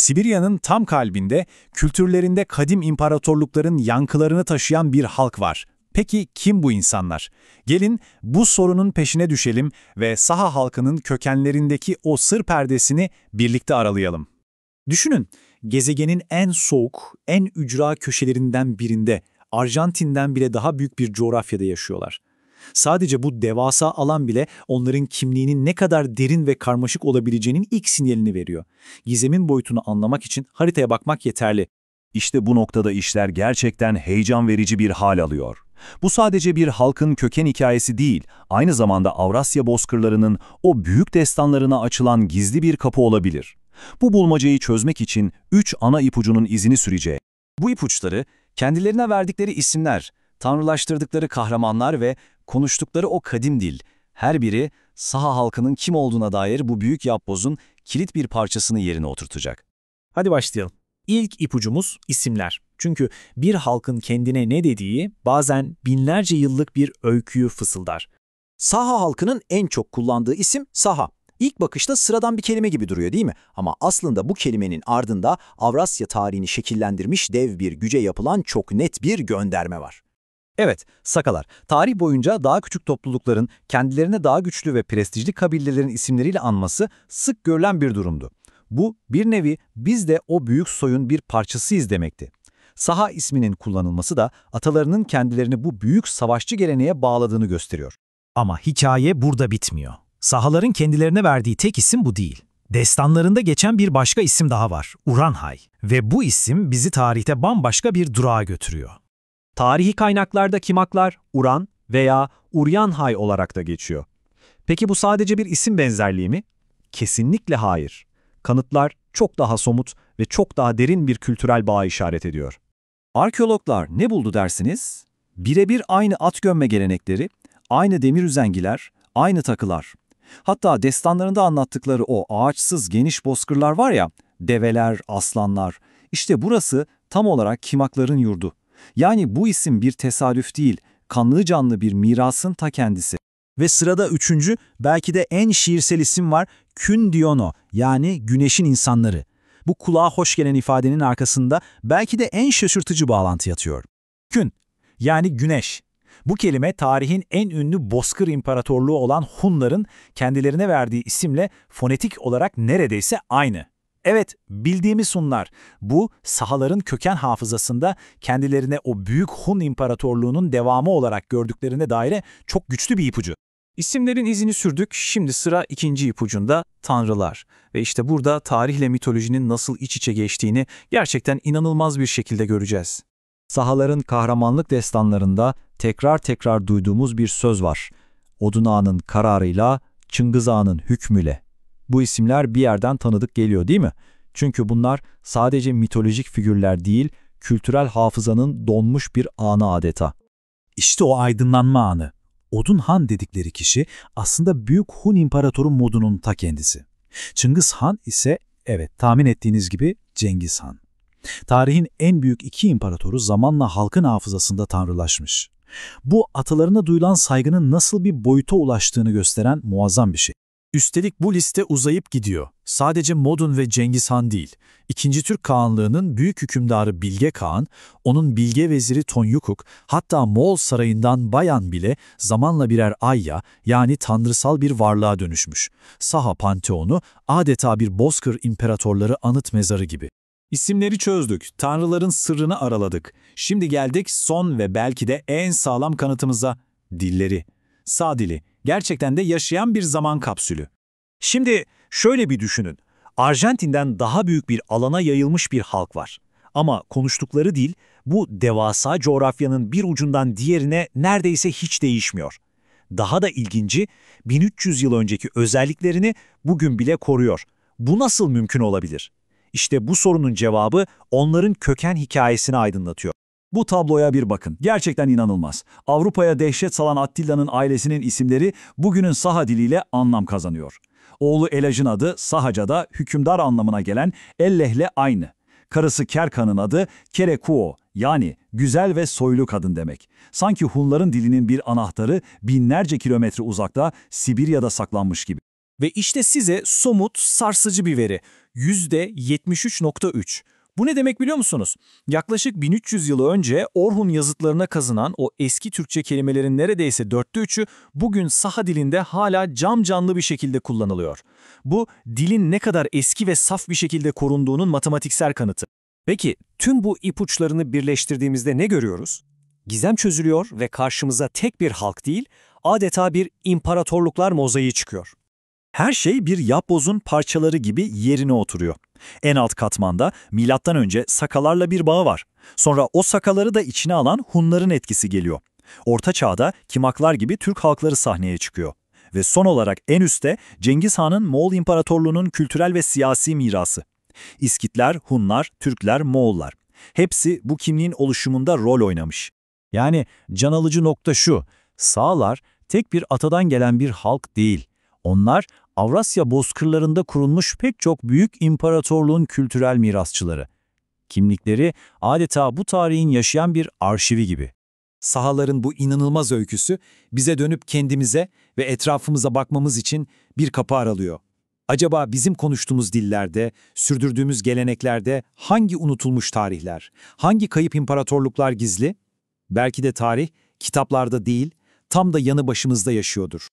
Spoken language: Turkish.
Sibirya'nın tam kalbinde, kültürlerinde kadim imparatorlukların yankılarını taşıyan bir halk var. Peki kim bu insanlar? Gelin bu sorunun peşine düşelim ve Saha halkının kökenlerindeki o sır perdesini birlikte aralayalım. Düşünün, gezegenin en soğuk, en ücra köşelerinden birinde, Arjantin'den bile daha büyük bir coğrafyada yaşıyorlar. Sadece bu devasa alan bile onların kimliğinin ne kadar derin ve karmaşık olabileceğinin ilk sinyalini veriyor. Gizemin boyutunu anlamak için haritaya bakmak yeterli. İşte bu noktada işler gerçekten heyecan verici bir hal alıyor. Bu sadece bir halkın köken hikayesi değil, aynı zamanda Avrasya bozkırlarının o büyük destanlarına açılan gizli bir kapı olabilir. Bu bulmacayı çözmek için 3 ana ipucunun izini süreceğiz. Bu ipuçları, kendilerine verdikleri isimler, tanrılaştırdıkları kahramanlar ve konuştukları o kadim dil, her biri Saha halkının kim olduğuna dair bu büyük yapbozun kilit bir parçasını yerine oturtacak. Hadi başlayalım. İlk ipucumuz isimler. Çünkü bir halkın kendine ne dediği bazen binlerce yıllık bir öyküyü fısıldar. Saha halkının en çok kullandığı isim Saha. İlk bakışta sıradan bir kelime gibi duruyor değil mi? Ama aslında bu kelimenin ardında Avrasya tarihini şekillendirmiş dev bir güce yapılan çok net bir gönderme var. Evet, Sakalar, tarih boyunca daha küçük toplulukların kendilerine daha güçlü ve prestijli kabilelerin isimleriyle anması sık görülen bir durumdu. Bu, bir nevi biz de o büyük soyun bir parçasıyız demekti. Saha isminin kullanılması da atalarının kendilerini bu büyük savaşçı geleneğe bağladığını gösteriyor. Ama hikaye burada bitmiyor. Sahaların kendilerine verdiği tek isim bu değil. Destanlarında geçen bir başka isim daha var, Uranhay. Ve bu isim bizi tarihte bambaşka bir durağa götürüyor. Tarihi kaynaklarda Kimaklar, Uran veya Uryanhay olarak da geçiyor. Peki bu sadece bir isim benzerliği mi? Kesinlikle hayır. Kanıtlar çok daha somut ve çok daha derin bir kültürel bağa işaret ediyor. Arkeologlar ne buldu dersiniz? Birebir aynı at gömme gelenekleri, aynı demir üzengiler, aynı takılar. Hatta destanlarında anlattıkları o ağaçsız geniş bozkırlar var ya, develer, aslanlar, işte burası tam olarak Kimakların yurdu. Yani bu isim bir tesadüf değil, kanlı canlı bir mirasın ta kendisi. Ve sırada üçüncü, belki de en şiirsel isim var, Kün Diono, yani güneşin insanları. Bu kulağa hoş gelen ifadenin arkasında belki de en şaşırtıcı bağlantı yatıyor. Kün, yani güneş. Bu kelime tarihin en ünlü Bozkır İmparatorluğu olan Hunların kendilerine verdiği isimle fonetik olarak neredeyse aynı. Evet, bildiğimiz Hunlar. Bu, Sahaların köken hafızasında kendilerine o büyük Hun İmparatorluğu'nun devamı olarak gördüklerine dair çok güçlü bir ipucu. İsimlerin izini sürdük, şimdi sıra ikinci ipucunda tanrılar. Ve işte burada tarihle mitolojinin nasıl iç içe geçtiğini gerçekten inanılmaz bir şekilde göreceğiz. Sahaların kahramanlık destanlarında tekrar tekrar duyduğumuz bir söz var. Odun Ağa'nın kararıyla, Çıngız Ağa'nın hükmüyle. Bu isimler bir yerden tanıdık geliyor değil mi? Çünkü bunlar sadece mitolojik figürler değil, kültürel hafızanın donmuş bir anı adeta. İşte o aydınlanma anı. Odun Han dedikleri kişi aslında Büyük Hun İmparatoru Modun'un ta kendisi. Çıngiz Han ise, evet tahmin ettiğiniz gibi Cengiz Han. Tarihin en büyük iki imparatoru zamanla halkın hafızasında tanrılaşmış. Bu atalarına duyulan saygının nasıl bir boyuta ulaştığını gösteren muazzam bir şey. Üstelik bu liste uzayıp gidiyor. Sadece Modun ve Cengiz Han değil. İkinci Türk Kağanlığı'nın büyük hükümdarı Bilge Kağan, onun bilge veziri Tonyukuk, hatta Moğol sarayından Bayan bile zamanla birer Ayya, yani tanrısal bir varlığa dönüşmüş. Saha Panteonu adeta bir Bozkır imparatorları anıt mezarı gibi. İsimleri çözdük, tanrıların sırrını araladık. Şimdi geldik son ve belki de en sağlam kanıtımıza, dilleri. Sağ dili, gerçekten de yaşayan bir zaman kapsülü. Şimdi şöyle bir düşünün, Arjantin'den daha büyük bir alana yayılmış bir halk var. Ama konuştukları dil, bu devasa coğrafyanın bir ucundan diğerine neredeyse hiç değişmiyor. Daha da ilginci, 1300 yıl önceki özelliklerini bugün bile koruyor. Bu nasıl mümkün olabilir? İşte bu sorunun cevabı onların köken hikayesini aydınlatıyor. Bu tabloya bir bakın. Gerçekten inanılmaz. Avrupa'ya dehşet salan Attila'nın ailesinin isimleri bugünün Saha diliyle anlam kazanıyor. Oğlu Elaj'ın adı Sahaca'da hükümdar anlamına gelen Elleh'le aynı. Karısı Kerkan'ın adı Kerekuo, yani güzel ve soylu kadın demek. Sanki Hunların dilinin bir anahtarı binlerce kilometre uzakta Sibirya'da saklanmış gibi. Ve işte size somut, sarsıcı bir veri. %73.3. Bu ne demek biliyor musunuz? Yaklaşık 1300 yıl önce Orhun yazıtlarına kazınan o eski Türkçe kelimelerin neredeyse 3'ü bugün Saha dilinde hala camcanlı bir şekilde kullanılıyor. Bu, dilin ne kadar eski ve saf bir şekilde korunduğunun matematiksel kanıtı. Peki tüm bu ipuçlarını birleştirdiğimizde ne görüyoruz? Gizem çözülüyor ve karşımıza tek bir halk değil, adeta bir imparatorluklar mozaiği çıkıyor. Her şey bir yapbozun parçaları gibi yerine oturuyor. En alt katmanda M.Ö. Sakalarla bir bağı var. Sonra o Sakaları da içine alan Hunların etkisi geliyor. Orta Çağ'da Kimaklar gibi Türk halkları sahneye çıkıyor. Ve son olarak en üstte Cengiz Han'ın Moğol İmparatorluğu'nun kültürel ve siyasi mirası. İskitler, Hunlar, Türkler, Moğollar. Hepsi bu kimliğin oluşumunda rol oynamış. Yani can alıcı nokta şu, Sağlar tek bir atadan gelen bir halk değil. Onlar Avrasya bozkırlarında kurulmuş pek çok büyük imparatorluğun kültürel mirasçıları. Kimlikleri adeta bu tarihin yaşayan bir arşivi gibi. Sahaların bu inanılmaz öyküsü bize dönüp kendimize ve etrafımıza bakmamız için bir kapı aralıyor. Acaba bizim konuştuğumuz dillerde, sürdürdüğümüz geleneklerde hangi unutulmuş tarihler, hangi kayıp imparatorluklar gizli? Belki de tarih kitaplarda değil, tam da yanı başımızda yaşıyordur.